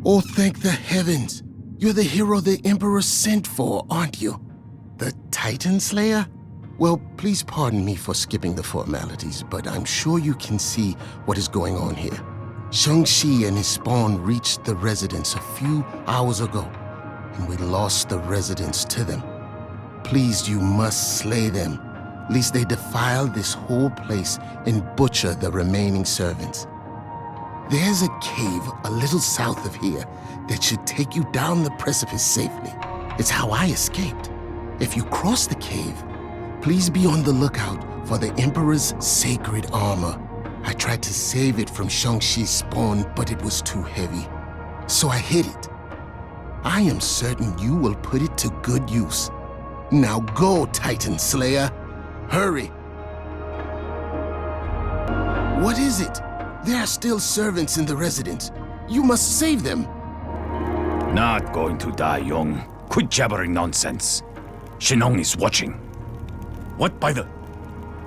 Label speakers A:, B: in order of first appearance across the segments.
A: Oh, thank the heavens. You're the hero the Emperor sent for, aren't you? The Titan Slayer? Well, please pardon me for skipping the formalities, but I'm sure you can see what is going on here. Shang-Chi and his spawn reached the residence a few hours ago, and we lost the residence to them. Please, you must slay them, lest they defile this whole place and butcher the remaining servants. There's a cave a little south of here that should take you down the precipice safely. It's how I escaped. If you cross the cave, please be on the lookout for the Emperor's sacred armor. I tried to save it from Shang-Chi's spawn, but it was too heavy, so I hid it. I am certain you will put it to good use. Now go, Titan Slayer. Hurry. What is it? There are still servants in the residence. You must save them.
B: Not going to die young. Quit jabbering nonsense. Shenong is watching. What by the...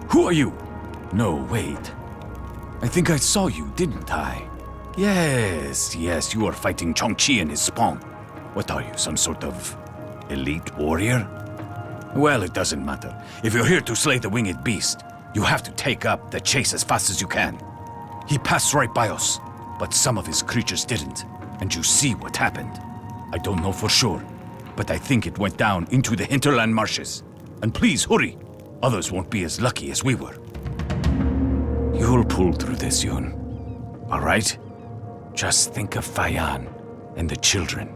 B: Who are you? No, wait. I think I saw you, didn't I? Yes, you are fighting Shang-Chi and his spawn. What are you, some sort of elite warrior? Well, it doesn't matter. If you're here to slay the winged beast, you have to take up the chase as fast as you can. He passed right by us, but some of his creatures didn't, and you see what happened. I don't know for sure, but I think it went down into the hinterland marshes. And please, hurry! Others won't be as lucky as we were. You'll pull through this, Yun. All right? Just think of Fayan and the children.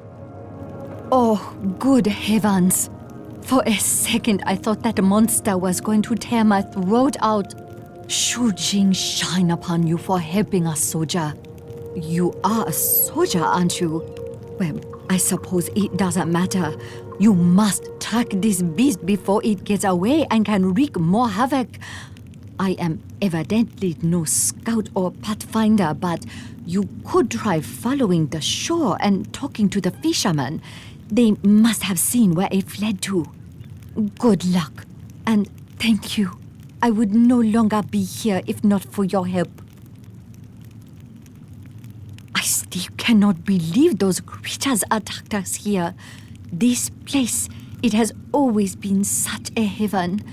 C: Oh, good heavens. For a second, I thought that monster was going to tear my throat out. Shujing shine upon you for helping us, soldier. You are a soldier, aren't you? Well, I suppose it doesn't matter. You must track this beast before it gets away and can wreak more havoc. I am evidently no scout or pathfinder, but you could try following the shore and talking to the fishermen. They must have seen where it fled to. Good luck, and thank you. I would no longer be here if not for your help. I still cannot believe those creatures attacked us here. This place, it has always been such a heaven.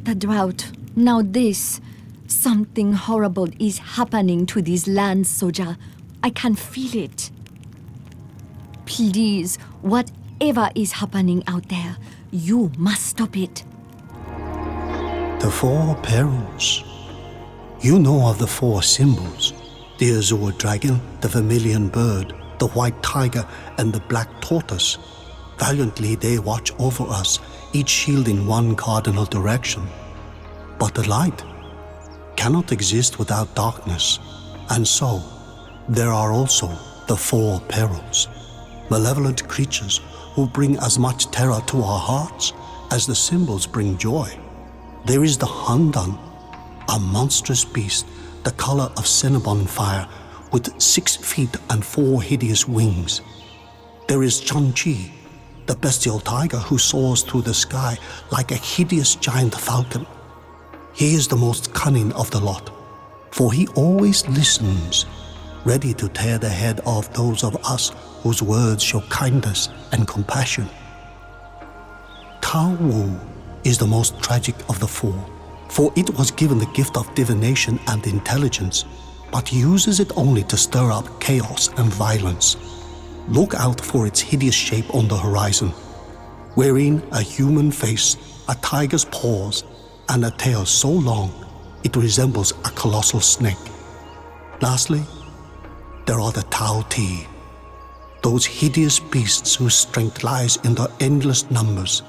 C: The drought, now this. Something horrible is happening to these lands, soldier. I can feel it. Please, whatever is happening out there, you must stop it.
D: The four perils. You know of the four symbols. The azure dragon, the vermilion bird, the white tiger, and the black tortoise. Valiantly they watch over us, each shielding one cardinal direction. But the light cannot exist without darkness, and so there are also the four perils. Malevolent creatures who bring as much terror to our hearts as the symbols bring joy. There is the Handan, a monstrous beast the color of cinnamon fire with 6 feet and 4 hideous wings. There is Shang-Chi, the bestial tiger who soars through the sky like a hideous giant falcon. He is the most cunning of the lot, for he always listens, ready to tear the head off those of us whose words show kindness and compassion. Tao Wu is the most tragic of the four, for it was given the gift of divination and intelligence, but uses it only to stir up chaos and violence. Look out for its hideous shape on the horizon, wearing a human face, a tiger's paws, and a tail so long it resembles a colossal snake. Lastly, there are the Tao Ti, those hideous beasts whose strength lies in their endless numbers,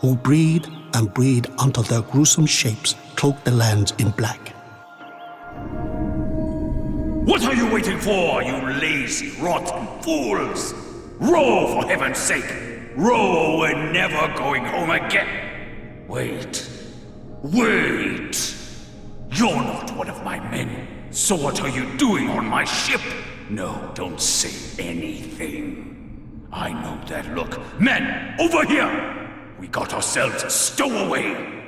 D: who breed and breed until their gruesome shapes cloak the lands in black.
B: What are you waiting for, you lazy, rotten fools? Row, for heaven's sake! Row, we're never going home again! Wait. You're not one of my men, so what are you doing on my ship? No, don't say anything. I know that look. Men, over here! We got ourselves a stowaway!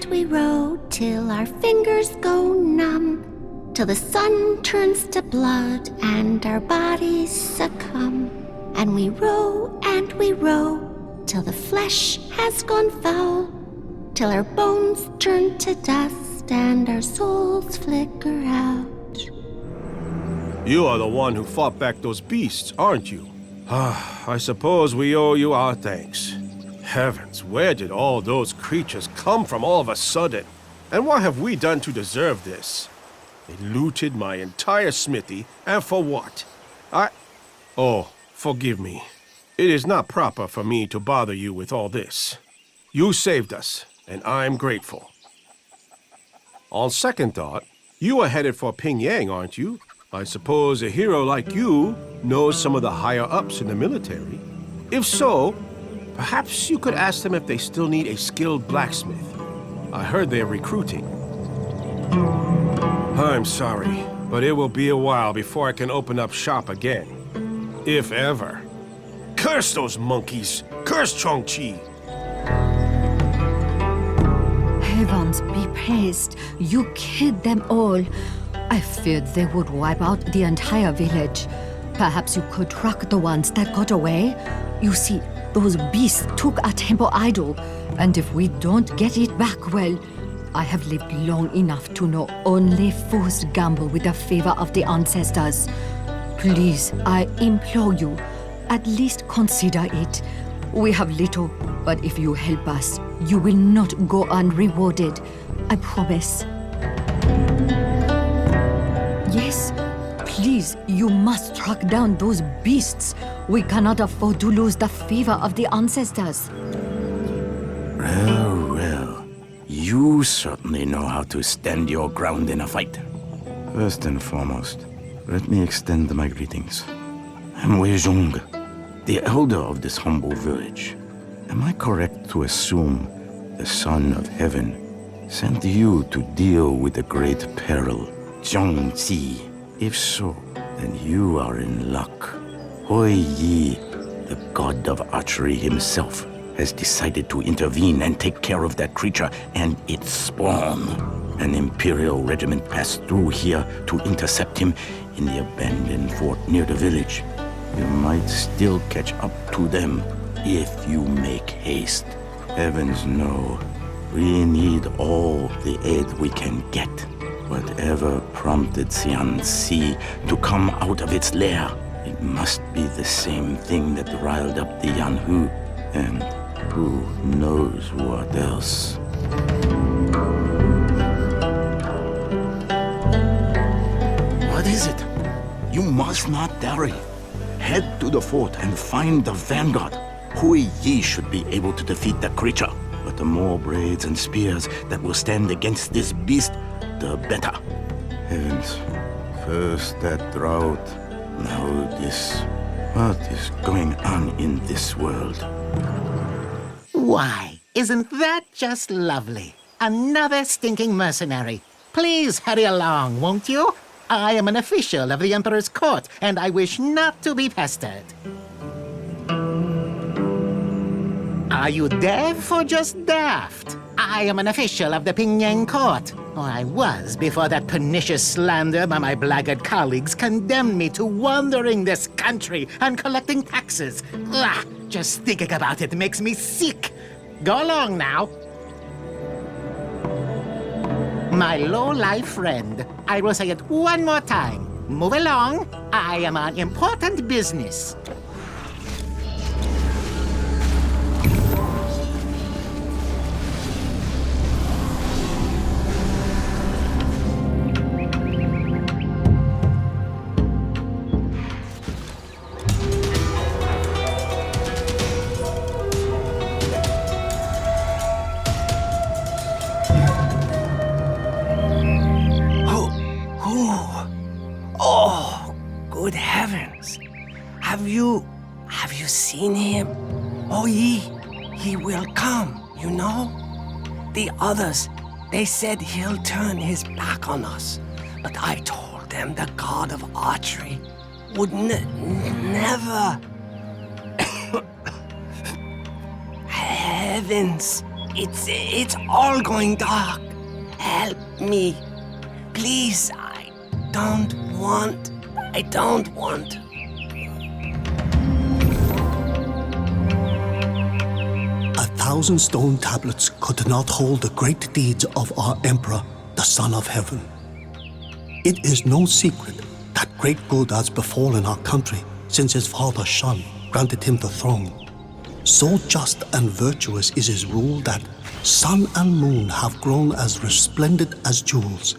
E: and we row till our fingers go numb, till the sun turns to blood and our bodies succumb. And we row till the flesh has gone foul, till our bones turn to dust and our souls flicker out.
F: You are the one who fought back those beasts, aren't you? I suppose we owe you our thanks. Heavens, where did all those creatures come from all of a sudden? And what have we done to deserve this? They looted my entire smithy, and for what? Oh, forgive me. It is not proper for me to bother you with all this. You saved us, and I'm grateful. On second thought, you are headed for Pyongyang, aren't you? I suppose a hero like you knows some of the higher-ups in the military. If so, perhaps you could ask them if they still need a skilled blacksmith. I heard they're recruiting. I'm sorry, but it will be a while before I can open up shop again. If ever. Curse those monkeys! Curse Chongqi!
C: Heavens be praised, you killed them all. I feared they would wipe out the entire village. Perhaps you could track the ones that got away. You see, those beasts took our temple idol, and if we don't get it back, well, I have lived long enough to know only fools gamble with the favor of the ancestors. Please, I implore you, at least consider it. We have little, but if you help us, you will not go unrewarded. I promise. Yes, please, you must track down those beasts. We cannot afford to lose the favor of the ancestors.
B: Well, you certainly know how to stand your ground in a fight. First and foremost, let me extend my greetings. I'm Wei Zhong, the elder of this humble village. Am I correct to assume the Son of Heaven sent you to deal with the great peril, Zhongzi? If so, then you are in luck. Hoi Yi, the god of archery himself, has decided to intervene and take care of that creature and its spawn. An Imperial regiment passed through here to intercept him in the abandoned fort near the village. You might still catch up to them if you make haste. Heavens know, we need all the aid we can get. Whatever prompted Xianxi to come out of its lair, it must be the same thing that riled up the Yanhu, and who knows what else. What is it? You must not tarry. Head to the fort and find the vanguard. Hui Yi should be able to defeat the creature, but the more braids and spears that will stand against this beast, the better. Heavens, first that drought, now this. What is going on in this world?
G: Why, isn't that just lovely? Another stinking mercenary. Please hurry along, won't you? I am an official of the Emperor's court, and I wish not to be pestered. Are you deaf or just daft? I am an official of the Pyongyang court. Or I was before that pernicious slander by my blackguard colleagues condemned me to wandering this country and collecting taxes. Ugh, just thinking about it makes me sick. Go along now. My low-life friend, I will say it one more time. Move along. I am on important business.
H: Good heavens! Have you seen him? Oh, he will come, you know? The others, they said he'll turn his back on us. But I told them the god of archery would never... Heavens! It's all going dark. Help me. Please, I don't want.
D: 1,000 stone tablets could not hold the great deeds of our Emperor, the Son of Heaven. It is no secret that great good has befallen our country since his father's son granted him the throne. So just and virtuous is his rule that sun and moon have grown as resplendent as jewels.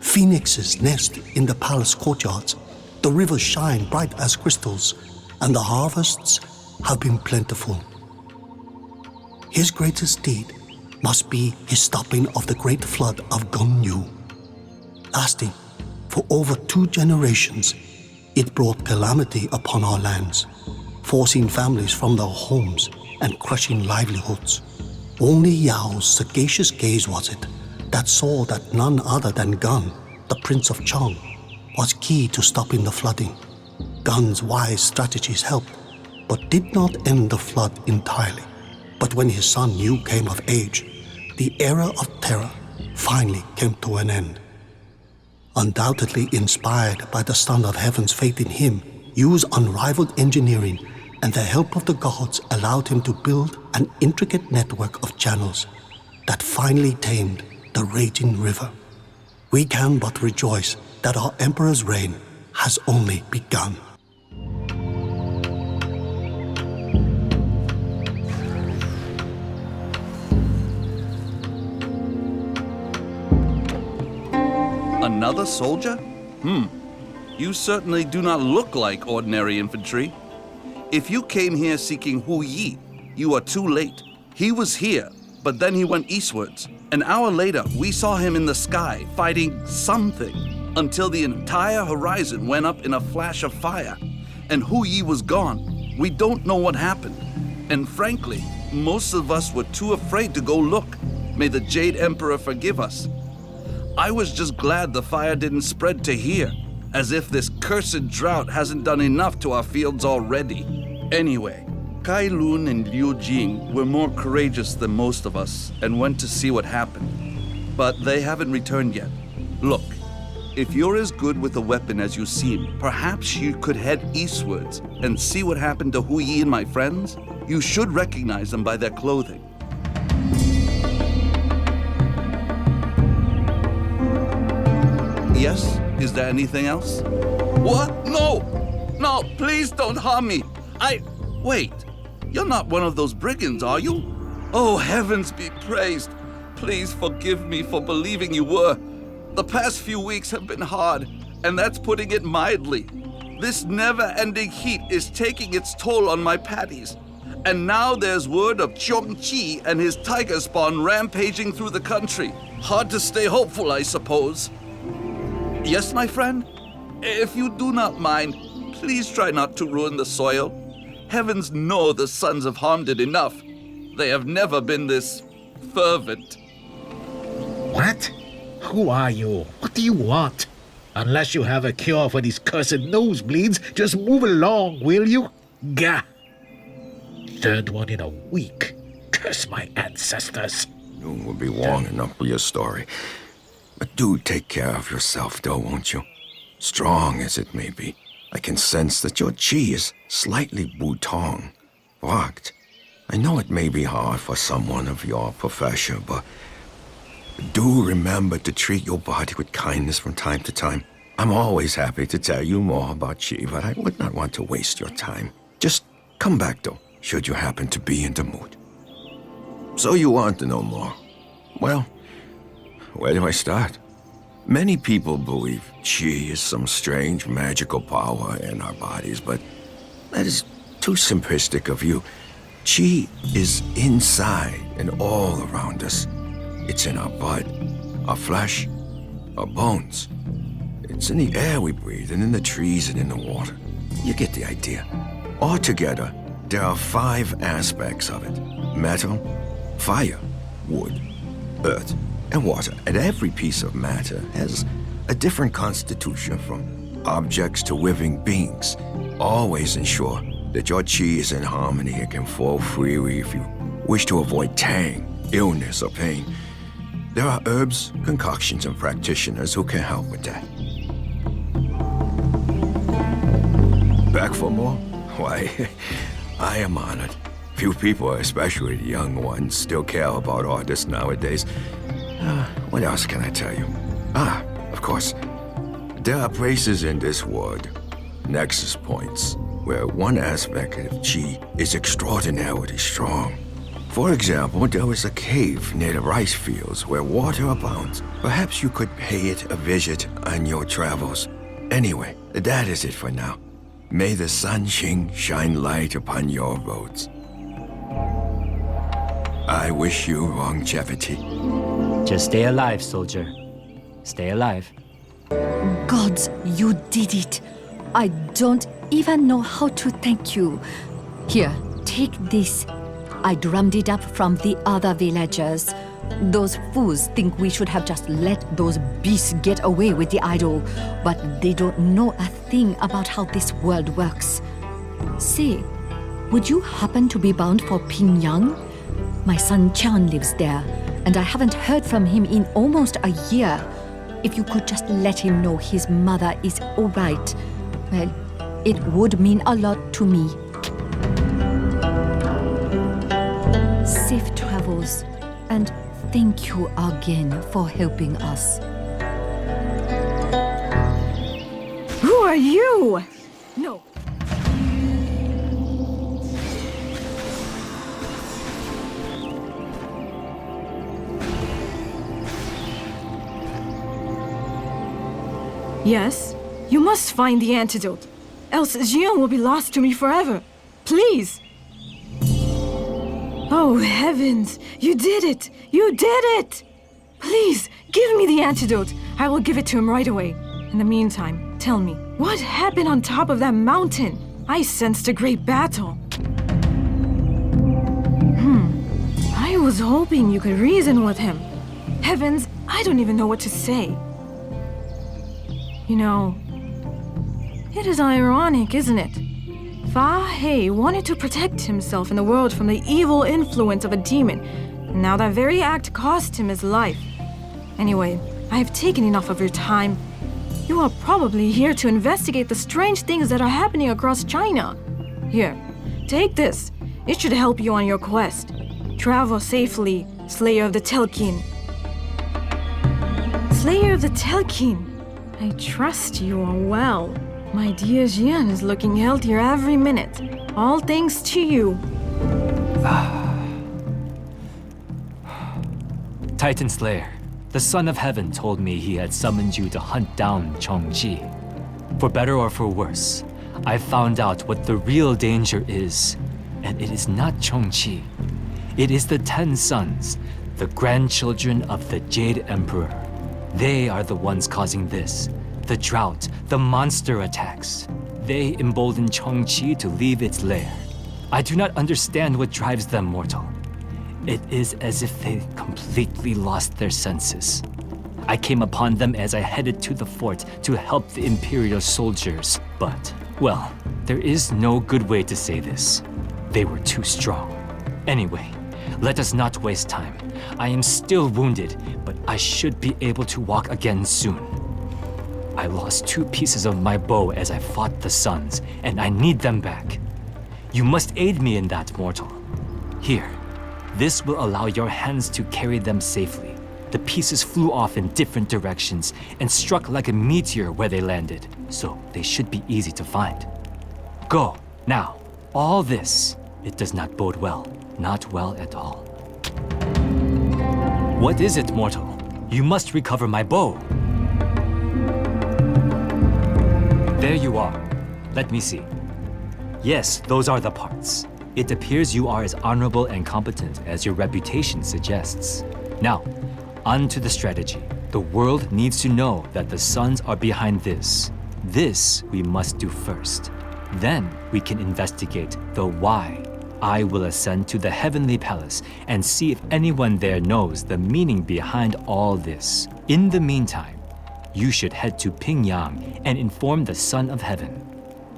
D: Phoenixes nest in the palace courtyards, the rivers shine bright as crystals, and the harvests have been plentiful. His greatest deed must be his stopping of the great flood of Gunyu. Lasting for over 2 generations, it brought calamity upon our lands, forcing families from their homes and crushing livelihoods. Only Yao's sagacious gaze was it that saw that none other than Gun, the Prince of Chang, was key to stopping the flooding. Gun's wise strategies helped, but did not end the flood entirely. But when his son Yu came of age, the era of terror finally came to an end. Undoubtedly inspired by the Son of Heaven's faith in him, Yu's unrivaled engineering and the help of the gods allowed him to build an intricate network of channels that finally tamed the raging river. We can but rejoice that our Emperor's reign has only begun.
I: Another soldier? You certainly do not look like ordinary infantry. If you came here seeking Hu Yi, you are too late. He was here, but then he went eastwards. An hour later, we saw him in the sky fighting something until the entire horizon went up in a flash of fire. And Hu Yi was gone. We don't know what happened. And frankly, most of us were too afraid to go look. May the Jade Emperor forgive us. I was just glad the fire didn't spread to here, as if this cursed drought hasn't done enough to our fields already. Anyway, Kai Lun and Liu Jing were more courageous than most of us and went to see what happened. But they haven't returned yet. Look, if you're as good with a weapon as you seem, perhaps you could head eastwards and see what happened to Hu Yi and my friends. You should recognize them by their clothing. Yes? Is there anything else? What? No! No, please don't harm me. Wait, you're not one of those brigands, are you? Oh, heavens be praised. Please forgive me for believing you were. The past few weeks have been hard, and that's putting it mildly. This never-ending heat is taking its toll on my patties. And now there's word of Chong Chi and his tiger spawn rampaging through the country. Hard to stay hopeful, I suppose. Yes, my friend? If you do not mind, please try not to ruin the soil. Heavens know the sons have harmed it enough. They have never been this fervent.
J: What? Who are you? What do you want? Unless you have a cure for these cursed nosebleeds, just move along, will you? Gah! Third one in a week. Curse my ancestors.
K: You will be long enough for your story. But do take care of yourself, though, won't you? Strong as it may be, I can sense that your chi is slightly butong, blocked. I know it may be hard for someone of your profession, but do remember to treat your body with kindness from time to time. I'm always happy to tell you more about chi, but I would not want to waste your time. Just come back, though, should you happen to be in the mood. So you want to know more? Well, where do I start? Many people believe chi is some strange magical power in our bodies, but that is too simplistic of you. Chi is inside and all around us. It's in our blood, our flesh, our bones. It's in the air we breathe and in the trees and in the water. You get the idea. Altogether, there are 5 aspects of it. Metal, fire, wood, earth, and water. And every piece of matter has a different constitution, from objects to living beings. Always ensure that your chi is in harmony and can flow freely if you wish to avoid tang, illness or pain, there are herbs, concoctions, and practitioners who can help with that. Back for more? Why, I am honored. Few people, especially the young ones, still care about all this nowadays. What else can I tell you? Of course. There are places in this world, nexus points, where one aspect of Chi is extraordinarily strong. For example, there is a cave near the rice fields where water abounds. Perhaps you could pay it a visit on your travels. Anyway, that is it for now. May the sun shine light upon your roads. I wish you longevity.
L: Just stay alive, soldier. Stay alive.
C: Gods, you did it. I don't even know how to thank you. Here, take this. I drummed it up from the other villagers. Those fools think we should have just let those beasts get away with the idol, but they don't know a thing about how this world works. Say, would you happen to be bound for Pingyang? My son Chan lives there, and I haven't heard from him in almost a year. If you could just let him know his mother is all right, well, it would mean a lot to me. Safe travels, and thank you again for helping us.
M: Who are you? No. Yes, you must find the antidote, else Jian will be lost to me forever. Please! Oh, heavens! You did it! You did it! Please, give me the antidote. I will give it to him right away. In the meantime, tell me, what happened on top of that mountain? I sensed a great battle. I was hoping you could reason with him. Heavens, I don't even know what to say. You know, it is ironic, isn't it? Fa He wanted to protect himself in the world from the evil influence of a demon, and now that very act cost him his life. Anyway, I have taken enough of your time. You are probably here to investigate the strange things that are happening across China. Here, take this. It should help you on your quest. Travel safely, Slayer of the Telkin. Slayer of the Telkin. I trust you are well. My dear Jian is looking healthier every minute. All thanks to you.
L: Titan Slayer, the Son of Heaven told me he had summoned you to hunt down Chongqi. For better or for worse, I found out what the real danger is, and it is not Chongqi. It is the 10 sons, the grandchildren of the Jade Emperor. They are the ones causing this. The drought, the monster attacks. They embolden Chongqi to leave its lair. I do not understand what drives them, mortal. It is as if they completely lost their senses. I came upon them as I headed to the fort to help the Imperial soldiers, but, well, there is no good way to say this. They were too strong. Anyway, let us not waste time. I am still wounded, but I should be able to walk again soon. I lost 2 pieces of my bow as I fought the sons, and I need them back. You must aid me in that, mortal. Here, this will allow your hands to carry them safely. The pieces flew off in different directions and struck like a meteor where they landed, so they should be easy to find. Go, now. All this, it does not bode well. Not well at all. What is it, mortal? You must recover my bow. There you are. Let me see. Yes, those are the parts. It appears you are as honorable and competent as your reputation suggests. Now, on to the strategy. The world needs to know that the sons are behind this. This we must do first. Then we can investigate the why. I will ascend to the heavenly palace and see if anyone there knows the meaning behind all this. In the meantime, you should head to Pingyang and inform the Son of Heaven.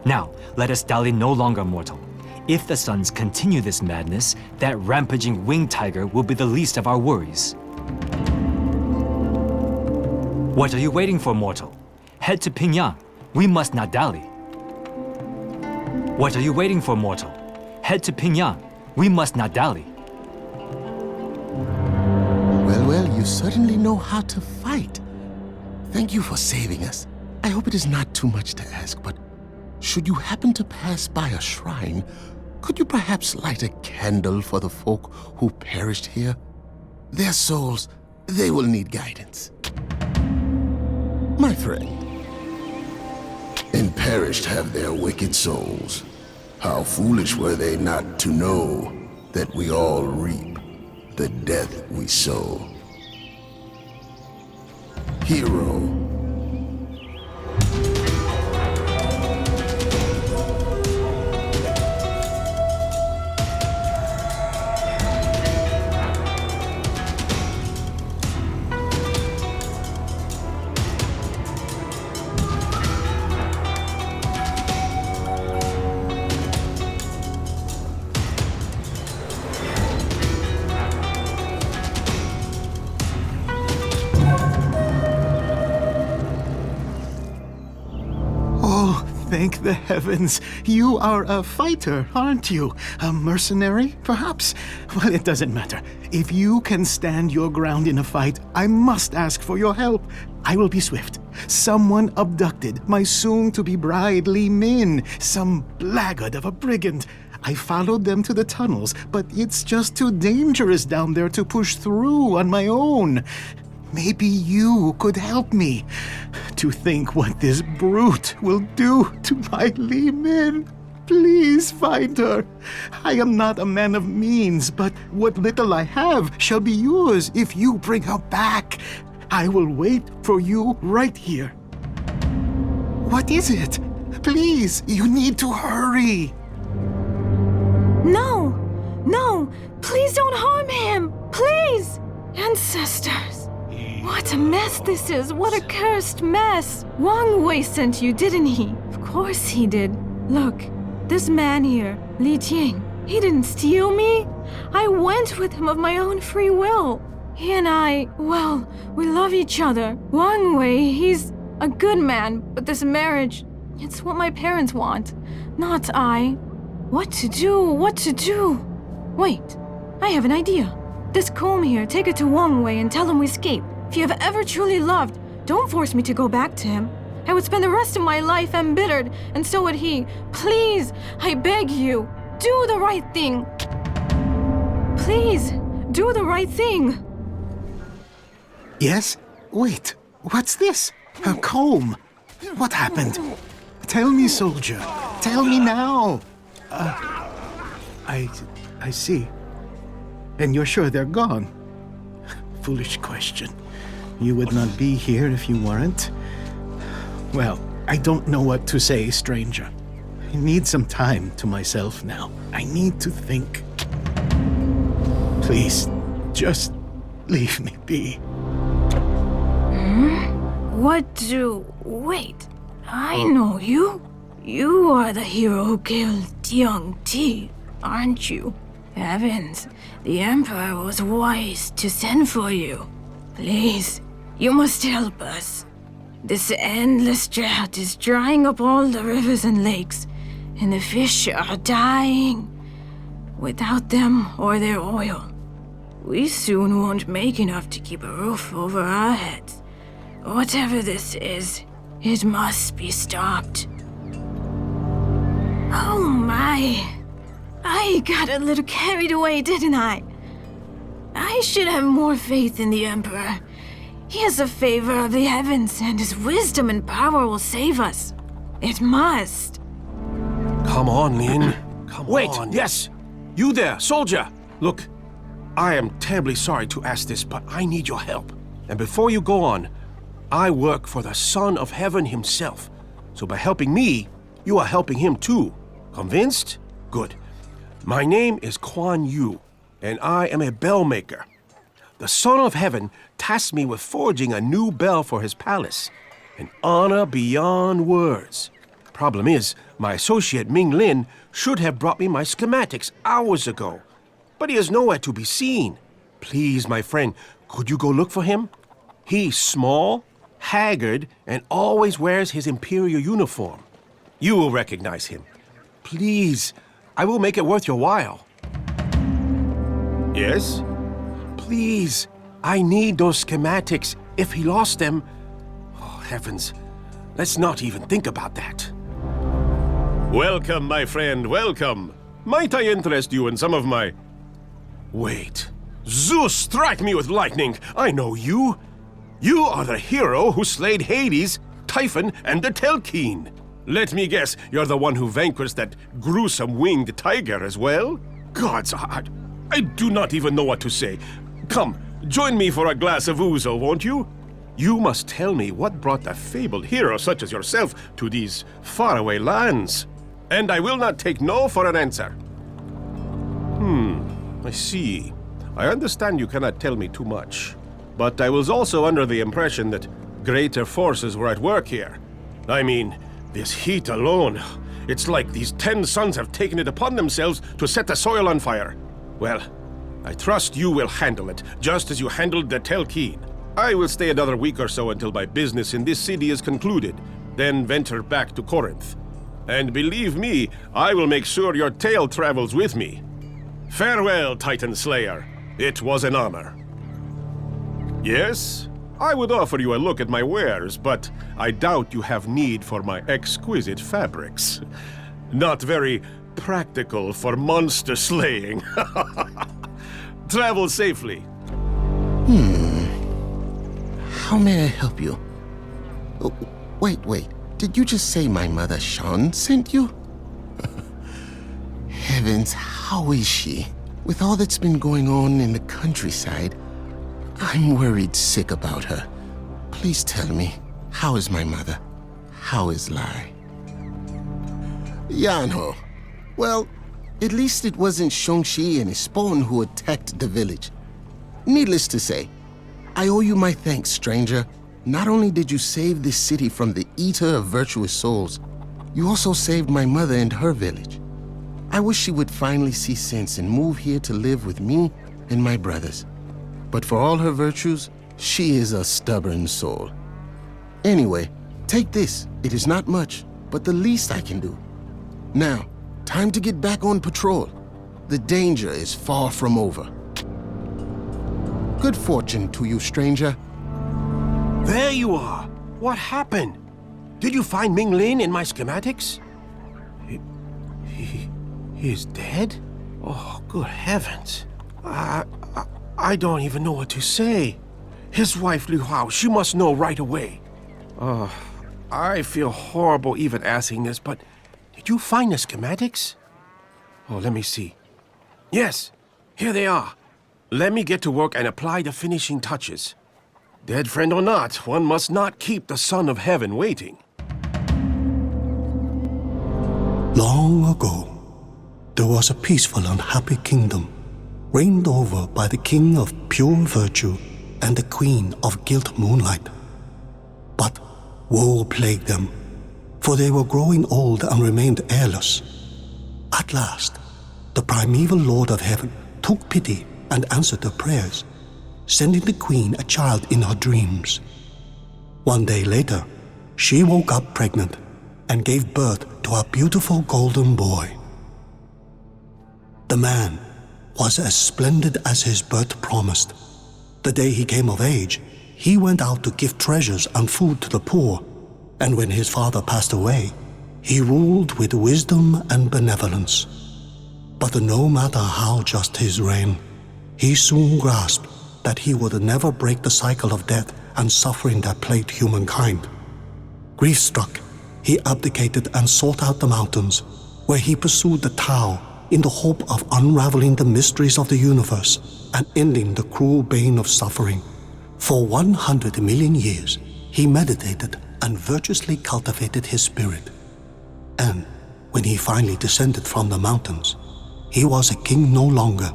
L: Now, let us dally no longer, mortal. If the Suns continue this madness, that rampaging winged tiger will be the least of our worries. What are you waiting for, mortal? Head to Pingyang. We must not dally. What are you waiting for, mortal? Head to Pingyang. We must not dally.
A: Well, you certainly know how to fight. Thank you for saving us. I hope it is not too much to ask, but should you happen to pass by a shrine, could you perhaps light a candle for the folk who perished here? Their souls, they will need guidance. My friend. And perished have their wicked souls. How foolish were they not to know that we all reap the death we sow. Hero.
N: Thank the heavens. You are a fighter, aren't you? A mercenary, perhaps? Well, it doesn't matter. If you can stand your ground in a fight, I must ask for your help. I will be swift. Someone abducted my soon-to-be bride, Min, some blackguard of a brigand. I followed them to the tunnels, but it's just too dangerous down there to push through on my own. Maybe you could help me. To think what this brute will do to my Min. Please find her. I am not a man of means, but what little I have shall be yours if you bring her back. I will wait for you right here. What is it? Please, you need to hurry.
M: No, please don't harm him. Please. Ancestors. What a mess this is! What a cursed mess! Wang Wei sent you, didn't he? Of course he did. Look, this man here, Li Ting, he didn't steal me. I went with him of my own free will. He and I, well, we love each other. Wang Wei, he's a good man, but this marriage, it's what my parents want, not I. What to do? Wait, I have an idea. This comb here, take it to Wang Wei and tell him we escaped. If you have ever truly loved, don't force me to go back to him. I would spend the rest of my life embittered, and so would he. Please, I beg you, do the right thing. Please, do the right thing.
N: Yes? Wait, what's this? A comb. What happened? Tell me, soldier. Tell me now. I see. And you're sure they're gone? Foolish question. You would not be here if you weren't. Well, I don't know what to say, stranger. I need some time to myself now. I need to think. Please, just leave me be.
M: Wait, I know you. You are the hero who killed Tiang Ti, aren't you? Heavens, the Emperor was wise to send for you. Please, you must help us. This endless drought is drying up all the rivers and lakes, and the fish are dying. Without them or their oil, we soon won't make enough to keep a roof over our heads. Whatever this is, it must be stopped. Oh my! I got a little carried away, didn't I? I should have more faith in the Emperor. He has the favor of the heavens, and his wisdom and power will save us. It must.
F: Come on, Lin. Come Wait, on. Yes! You there, soldier! Look, I am terribly sorry to ask this, but I need your help. And before you go on, I work for the Son of Heaven himself. So by helping me, you are helping him too. Convinced? Good. My name is Quan Yu, and I am a bell maker. The Son of Heaven tasked me with forging a new bell for his palace, an honor beyond words. Problem is, my associate Ming Lin should have brought me my schematics hours ago. But he is nowhere to be seen. Please, my friend, could you go look for him? He's small, haggard, and always wears his imperial uniform. You will recognize him. Please, I will make it worth your while. Yes? Please, I need those schematics. If he lost them... Oh, heavens. Let's not even think about that. Welcome, my friend, welcome. Might I interest you in some of my... Wait. Zeus, strike me with lightning. I know you. You are the hero who slayed Hades, Typhon, and the Telkine. Let me guess, you're the one who vanquished that gruesome winged tiger as well? Gods, I do not even know what to say. Come, join me for a glass of ouzo, won't you? You must tell me what brought a fabled hero such as yourself to these faraway lands. And I will not take no for an answer. I see. I understand you cannot tell me too much. But I was also under the impression that greater forces were at work here. I mean, this heat alone, it's like these 10 suns have taken it upon themselves to set the soil on fire. Well, I trust you will handle it, just as you handled the Telkine. I will stay another week or so until my business in this city is concluded, then venture back to Corinth. And believe me, I will make sure your tale travels with me. Farewell, Titan Slayer. It was an honor. Yes, I would offer you a look at my wares, but I doubt you have need for my exquisite fabrics. Not very practical for monster slaying. Travel safely.
A: How may I help you? Oh, wait. Did you just say my mother Sean sent you? Heavens, how is she? With all that's been going on in the countryside, I'm worried sick about her. Please tell me, how is my mother? How is Lai? Yanho. Well, at least it wasn't Shang-Chi and his spawn who attacked the village. Needless to say, I owe you my thanks, stranger. Not only did you save this city from the eater of virtuous souls, you also saved my mother and her village. I wish she would finally see sense and move here to live with me and my brothers. But for all her virtues, she is a stubborn soul. Anyway, take this. It is not much, but the least I can do. Now, time to get back on patrol. The danger is far from over. Good fortune to you, stranger.
F: There you are. What happened? Did you find Ming Lin in my schematics? He is dead? Oh, good heavens. I don't even know what to say. His wife Liu Hao, she must know right away. I feel horrible even asking this, but did you find the schematics? Oh, let me see. Yes, here they are. Let me get to work and apply the finishing touches. Dead friend or not, one must not keep the Son of Heaven waiting.
D: Long ago, there was a peaceful and happy kingdom, reigned over by the king of pure virtue and the queen of gilt moonlight. But woe plagued them, for they were growing old and remained heirless. At last, the primeval Lord of Heaven took pity and answered their prayers, sending the queen a child in her dreams. One day later, she woke up pregnant and gave birth to a beautiful golden boy. The man was as splendid as his birth promised. The day he came of age, he went out to give treasures and food to the poor, and when his father passed away, he ruled with wisdom and benevolence. But no matter how just his reign, he soon grasped that he would never break the cycle of death and suffering that plagued humankind. Grief-struck, he abdicated and sought out the mountains, where he pursued the Tao in the hope of unraveling the mysteries of the universe and ending the cruel bane of suffering. For 100 million years, he meditated and virtuously cultivated his spirit. And when he finally descended from the mountains, he was a king no longer,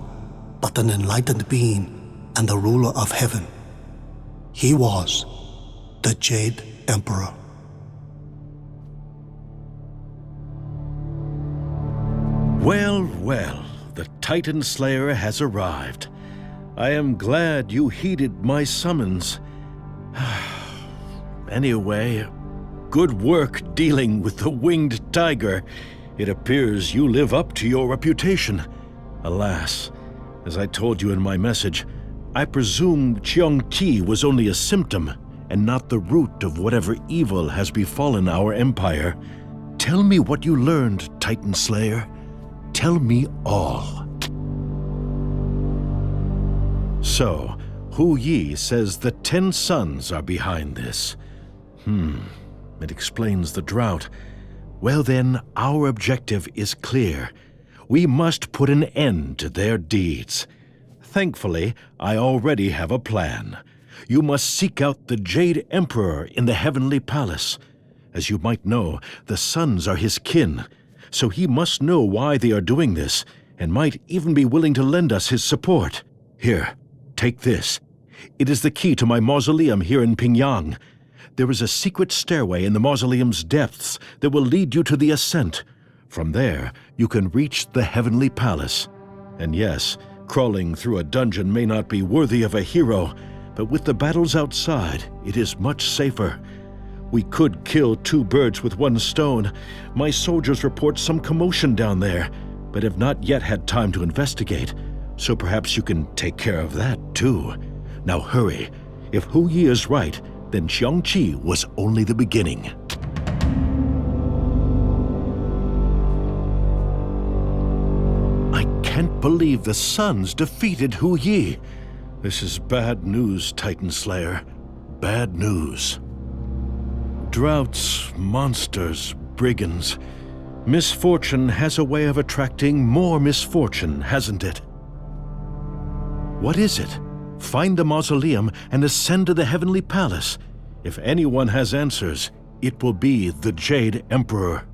D: but an enlightened being and the ruler of heaven. He was the Jade Emperor.
F: Well, well, the Titan Slayer has arrived. I am glad you heeded my summons. Anyway, good work dealing with the winged tiger. It appears you live up to your reputation. Alas, as I told you in my message, I presume Cheongqi was only a symptom and not the root of whatever evil has befallen our empire. Tell me what you learned, Titan Slayer. Tell me all. So, Hu Yi says the 10 sons are behind this. It explains the drought. Well then, our objective is clear. We must put an end to their deeds. Thankfully, I already have a plan. You must seek out the Jade Emperor in the Heavenly Palace. As you might know, the sons are his kin, so he must know why they are doing this, and might even be willing to lend us his support. Here, take this. It is the key to my mausoleum here in Pingyang. There is a secret stairway in the mausoleum's depths that will lead you to the ascent. From there, you can reach the Heavenly Palace. And yes, crawling through a dungeon may not be worthy of a hero, but with the battles outside, it is much safer. We could kill 2 birds with 1 stone. My soldiers report some commotion down there, but have not yet had time to investigate. So perhaps you can take care of that too. Now hurry. If Hu Yi is right, then Cheongqi was only the beginning. I can't believe the sons defeated Hu Yi. This is bad news, Titan Slayer. Bad news. Droughts, monsters, brigands. Misfortune has a way of attracting more misfortune, hasn't it? What is it? Find the mausoleum and ascend to the Heavenly Palace. If anyone has answers, it will be the Jade Emperor.